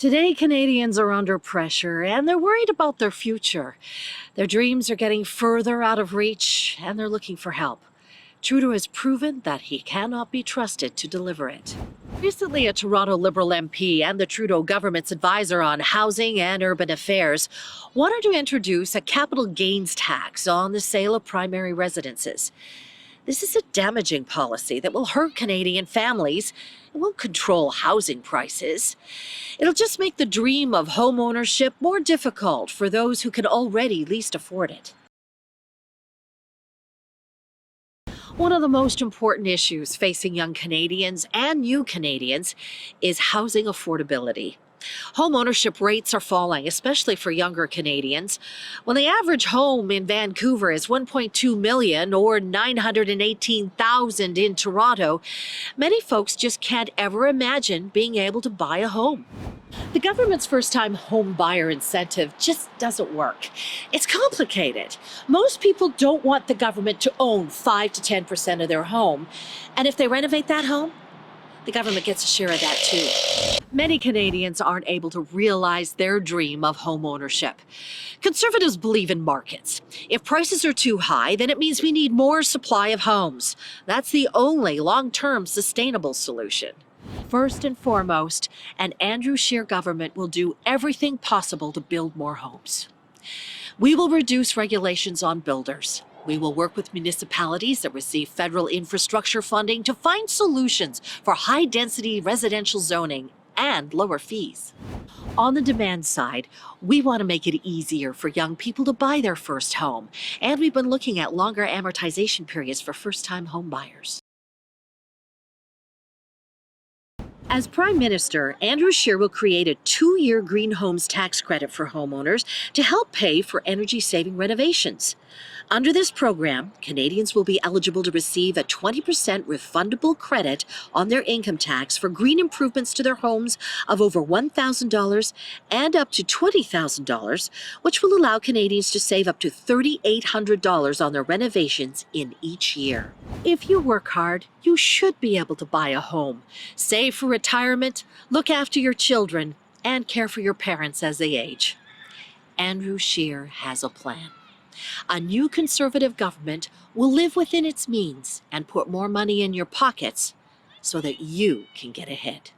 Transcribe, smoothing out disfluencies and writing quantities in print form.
Today, Canadians are under pressure and they're worried about their future. Their dreams are getting further out of reach and they're looking for help. Trudeau has proven that he cannot be trusted to deliver it. Recently, a Toronto Liberal MP and the Trudeau government's advisor on housing and urban affairs wanted to introduce a capital gains tax on the sale of primary residences. This is a damaging policy that will hurt Canadian families. It won't control housing prices. It'll just make the dream of homeownership more difficult for those who can already least afford it. One of the most important issues facing young Canadians and new Canadians is housing affordability. Homeownership rates are falling, especially for younger Canadians. When the average home in Vancouver is 1.2 million or 918,000 in Toronto, many folks just can't ever imagine being able to buy a home. The government's first-time home buyer incentive just doesn't work. It's complicated. Most people don't want the government to own 5 to 10% of their home. And if they renovate that home, the government gets a share of that too. Many Canadians aren't able to realize their dream of home ownership. Conservatives believe in markets. If prices are too high, then it means we need more supply of homes. That's the only long-term sustainable solution. First and foremost, an Andrew Scheer government will do everything possible to build more homes. We will reduce regulations on builders. We will work with municipalities that receive federal infrastructure funding to find solutions for high-density residential zoning and lower fees. On the demand side, we want to make it easier for young people to buy their first home, and we've been looking at longer amortization periods for first-time home buyers. As Prime Minister, Andrew Scheer will create a 2-year Green Homes tax credit for homeowners to help pay for energy-saving renovations. Under this program, Canadians will be eligible to receive a 20% refundable credit on their income tax for green improvements to their homes of over $1,000 and up to $20,000, which will allow Canadians to save up to $3,800 on their renovations in each year. If you work hard, you should be able to buy a home, save for retirement, look after your children, and care for your parents as they age. Andrew Scheer has a plan. A new Conservative government will live within its means and put more money in your pockets so that you can get ahead.